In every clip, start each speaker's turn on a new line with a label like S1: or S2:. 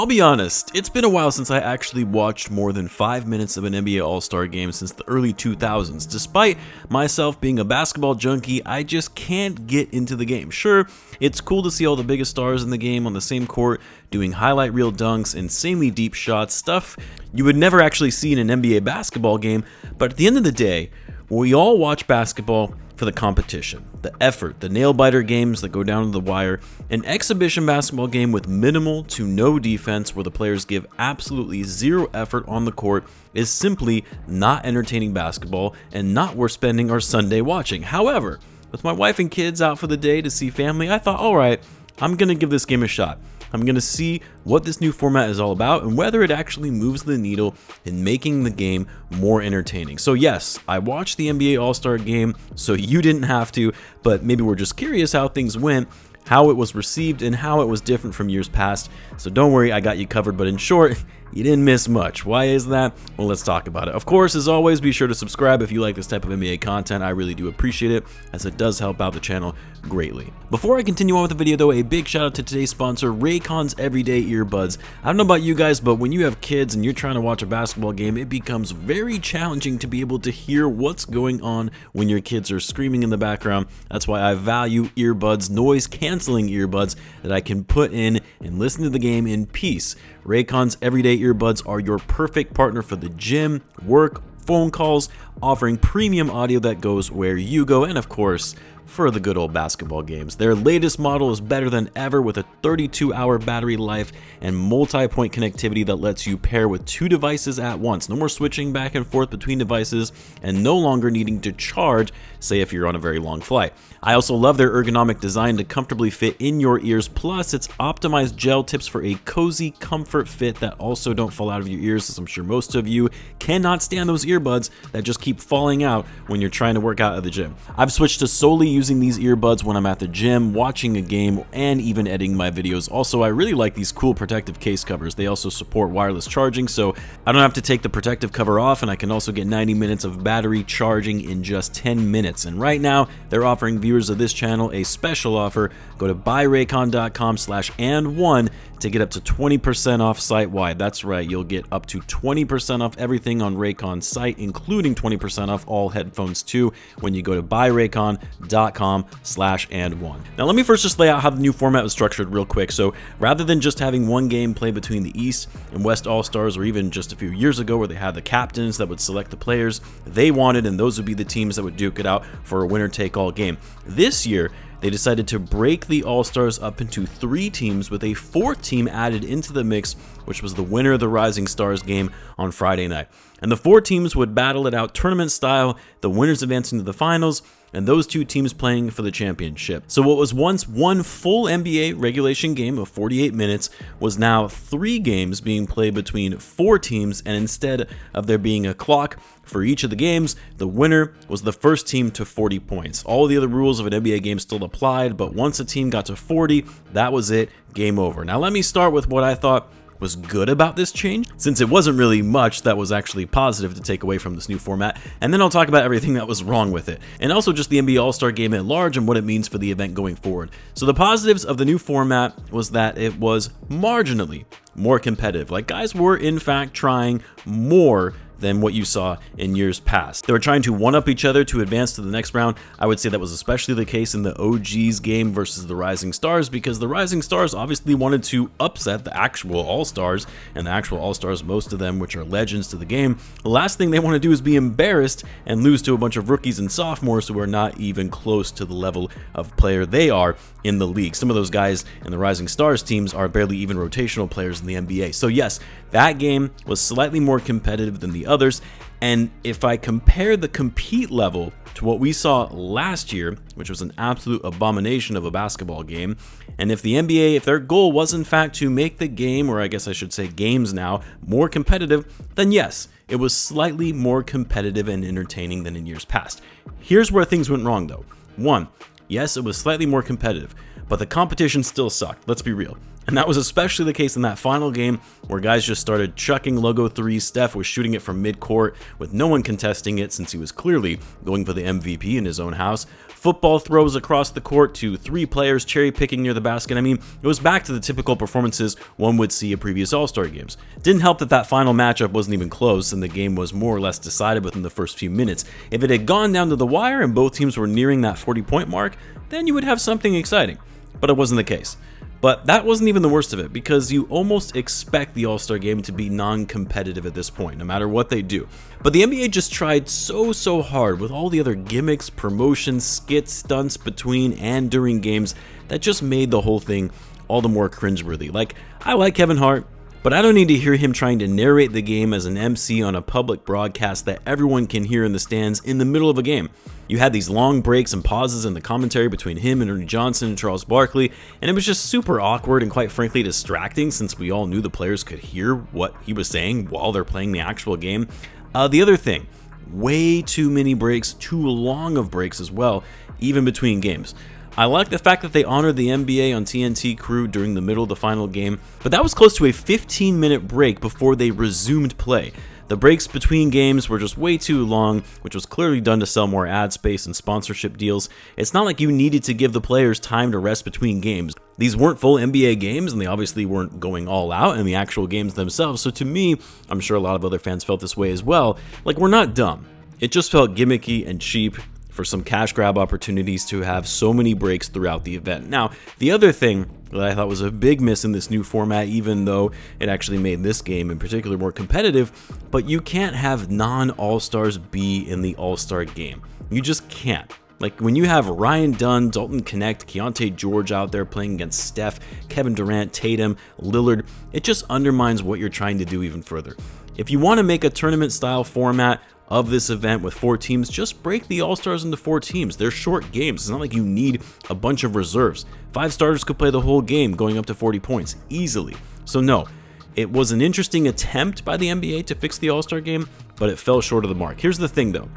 S1: I'll be honest, it's been a while since I actually watched more than 5 minutes of an NBA All-Star game since the early 2000s. Despite myself being a basketball junkie, I just can't get into the game. Sure, it's cool to see all the biggest stars in the game on the same court doing highlight reel dunks, insanely deep shots, stuff you would never actually see in an NBA basketball game, but at the end of the day, we all watch basketball for the competition, the effort, the nail-biter games that go down to the wire. An exhibition basketball game with minimal to no defense where the players give absolutely zero effort on the court is simply not entertaining basketball and not worth spending our Sunday watching. However, with my wife and kids out for the day to see family, I thought, alright, I'm gonna give this game a shot. I'm going to see what this new format is all about and whether it actually moves the needle in making the game more entertaining. So yes, I watched the NBA All-Star game, so you didn't have to, but maybe we're just curious how things went, how it was received, and how it was different from years past. So don't worry, I got you covered, but in short, you didn't miss much. Why is that? Well, let's talk about it. Of course, as always, be sure to subscribe if you like this type of NBA content. I really do appreciate it, as it does help out the channel greatly. Before I continue on with the video though, a big shout out to today's sponsor, Raycon's Everyday Earbuds. I don't know about you guys, but when you have kids and you're trying to watch a basketball game, it becomes very challenging to be able to hear what's going on when your kids are screaming in the background. That's why I value earbuds, noise canceling earbuds that I can put in and listen to the game in peace. Raycon's Everyday Earbuds are your perfect partner for the gym, work, phone calls, offering premium audio that goes where you go, and of course, for the good old basketball games. Their latest model is better than ever with a 32-hour battery life and multi-point connectivity that lets you pair with 2 devices at once. No more switching back and forth between devices and no longer needing to charge, say if you're on a very long flight. I also love their ergonomic design to comfortably fit in your ears, plus its optimized gel tips for a cozy comfort fit that also don't fall out of your ears, as I'm sure most of you cannot stand those earbuds that just keep falling out when you're trying to work out at the gym. I've switched to solely using these earbuds when I'm at the gym, watching a game, and even editing my videos. Also, I really like these cool protective case covers. They also support wireless charging, so I don't have to take the protective cover off, and I can also get 90 minutes of battery charging in just 10 minutes. And right now, they're offering viewers of this channel a special offer. Go to buyraycon.com/and1 to get up to 20% off site-wide. That's right, you'll get up to 20% off everything on Raycon's site, including 20% off all headphones too, when you go to buyraycon.com/and1. Now let me first just lay out how the new format was structured real quick. So rather than just having one game play between the East and West All-Stars, or even just a few years ago where they had the captains that would select the players they wanted, and those would be the teams that would duke it out for a winner-take-all game. This year, they decided to break the All-Stars up into 3 teams with a 4th team added into the mix, which was the winner of the Rising Stars game on Friday night. And the 4 teams would battle it out tournament style, the winners advancing to the finals, and those 2 teams playing for the championship. So what was once one full NBA regulation game of 48 minutes was now 3 games being played between 4 teams, and instead of there being a clock for each of the games, the winner was the first team to 40 points. All the other rules of an NBA game still applied, but once a team got to 40, that was it, game over. Now let me start with what I thought was good about this change, since it wasn't really much that was actually positive to take away from this new format, and then I'll talk about everything that was wrong with it, and also just the NBA All-Star game at large and what it means for the event going forward. So the positives of the new format was that it was marginally more competitive. Like, guys were in fact trying more than what you saw in years past. They were trying to one-up each other to advance to the next round. I would say that was especially the case in the OGs game versus the Rising Stars, because the Rising Stars obviously wanted to upset the actual All-Stars, and the actual All-Stars, most of them, which are legends to the game, the last thing they want to do is be embarrassed and lose to a bunch of rookies and sophomores who are not even close to the level of player they are in the league. Some of those guys in the Rising Stars teams are barely even rotational players in the NBA. So yes, that game was slightly more competitive than the others, and if I compare the compete level to what we saw last year, which was an absolute abomination of a basketball game, and if the NBA, if their goal was in fact to make the game, or I guess I should say games now, more competitive, then yes, it was slightly more competitive and entertaining than in years past. Here's where things went wrong though. 1, yes, it was slightly more competitive, but the competition still sucked, let's be real. And that was especially the case in that final game where guys just started chucking logo threes. Steph was shooting it from midcourt with no one contesting it since he was clearly going for the MVP in his own house. Football throws across the court to 3 players cherry picking near the basket. I mean, it was back to the typical performances one would see at previous All-Star games. Didn't help that that final matchup wasn't even close and the game was more or less decided within the first few minutes. If it had gone down to the wire and both teams were nearing that 40-point mark, then you would have something exciting. But it wasn't the case. But that wasn't even the worst of it, because you almost expect the All-Star game to be non-competitive at this point, no matter what they do. But the NBA just tried so hard with all the other gimmicks, promotions, skits, stunts between and during games that just made the whole thing all the more cringeworthy. Like, I like Kevin Hart, but I don't need to hear him trying to narrate the game as an MC on a public broadcast that everyone can hear in the stands in the middle of a game. You had these long breaks and pauses in the commentary between him and Ernie Johnson and Charles Barkley, and it was just super awkward and quite frankly distracting since we all knew the players could hear what he was saying while they're playing the actual game. The other thing, way too many breaks, too long of breaks as well, even between games. I like the fact that they honored the NBA on TNT crew during the middle of the final game, but that was close to a 15-minute break before they resumed play. The breaks between games were just way too long, which was clearly done to sell more ad space and sponsorship deals. It's not like you needed to give the players time to rest between games. These weren't full NBA games, and they obviously weren't going all out in the actual games themselves, so to me, I'm sure a lot of other fans felt this way as well, like we're not dumb. It just felt gimmicky and cheap for some cash grab opportunities to have so many breaks throughout the event. Now, the other thing that I thought was a big miss in this new format, even though it actually made this game in particular more competitive, but you can't have non-All-Stars be in the All-Star game. You just can't. Like when you have Ryan Dunn, Dalton Knecht, Keontae George out there playing against Steph, Kevin Durant, Tatum, Lillard, it just undermines what you're trying to do even further. If you want to make a tournament-style format of this event with 4 teams, just break the All-Stars into 4 teams. They're short games. It's not like you need a bunch of reserves. 5 starters could play the whole game going up to 40 points easily. So no, it was an interesting attempt by the NBA to fix the All-Star game, but it fell short of the mark. Here's the thing though,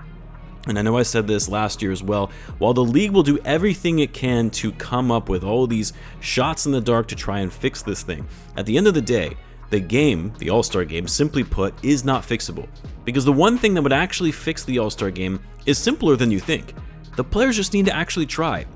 S1: and I know I said this last year as well, while the league will do everything it can to come up with all these shots in the dark to try and fix this thing, at the end of the day, the game, the All-Star game, simply put, is not fixable. Because the one thing that would actually fix the All-Star game is simpler than you think. The players just need to actually try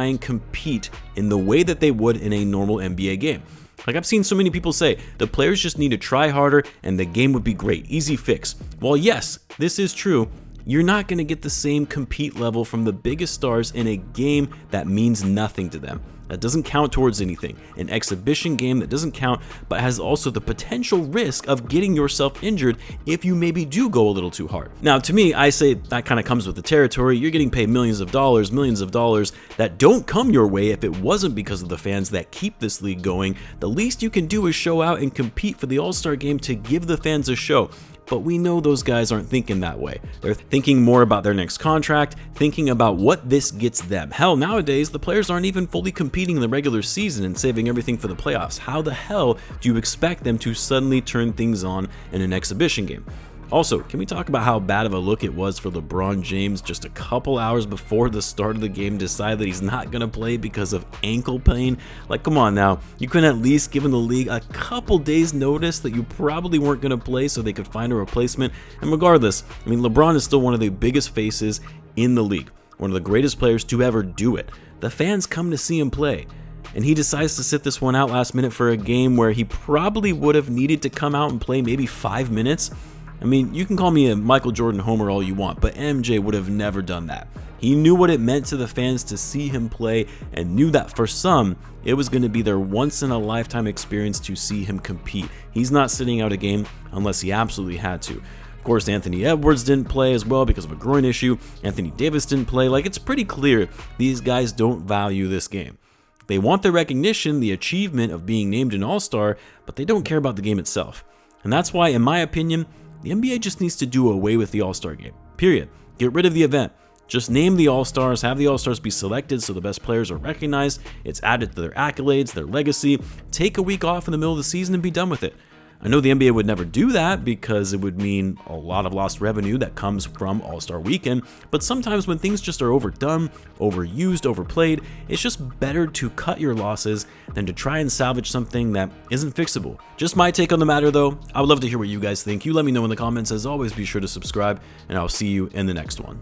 S1: and compete in the way that they would in a normal NBA game. Like I've seen so many people say, the players just need to try harder and the game would be great, easy fix. Well, yes, this is true. You're not going to get the same compete level from the biggest stars in a game that means nothing to them. That doesn't count towards anything. An exhibition game that doesn't count, but has also the potential risk of getting yourself injured if you maybe do go a little too hard. Now, to me, I say that kind of comes with the territory. You're getting paid millions of dollars that don't come your way if it wasn't because of the fans that keep this league going. The least you can do is show out and compete for the All-Star game to give the fans a show. But we know those guys aren't thinking that way. They're thinking more about their next contract, thinking about what this gets them. Hell, nowadays, the players aren't even fully competing in the regular season and saving everything for the playoffs. How the hell do you expect them to suddenly turn things on in an exhibition game? Also, can we talk about how bad of a look it was for LeBron James just a couple hours before the start of the game decide that he's not going to play because of ankle pain? Like, come on now. You couldn't at least give the league a couple days notice that you probably weren't going to play so they could find a replacement? And regardless, I mean, LeBron is still one of the biggest faces in the league, one of the greatest players to ever do it. The fans come to see him play. And he decides to sit this one out last minute for a game where he probably would have needed to come out and play maybe 5 minutes. I mean, you can call me a Michael Jordan homer all you want, but MJ would have never done that. He knew what it meant to the fans to see him play and knew that for some, it was going to be their once-in-a-lifetime experience to see him compete. He's not sitting out a game unless he absolutely had to. Of course, Anthony Edwards didn't play as well because of a groin issue. Anthony Davis didn't play. Like, it's pretty clear these guys don't value this game. They want the recognition, the achievement of being named an All-Star, but they don't care about the game itself. And that's why, in my opinion, the NBA just needs to do away with the All-Star game. Period. Get rid of the event. Just name the All-Stars, have the All-Stars be selected so the best players are recognized. It's added to their accolades, their legacy. Take a week off in the middle of the season and be done with it. I know the NBA would never do that because it would mean a lot of lost revenue that comes from All-Star Weekend, but sometimes when things just are overdone, overused, overplayed, it's just better to cut your losses than to try and salvage something that isn't fixable. Just my take on the matter though. I would love to hear what you guys think. You let me know in the comments. As always, be sure to subscribe, and I'll see you in the next one.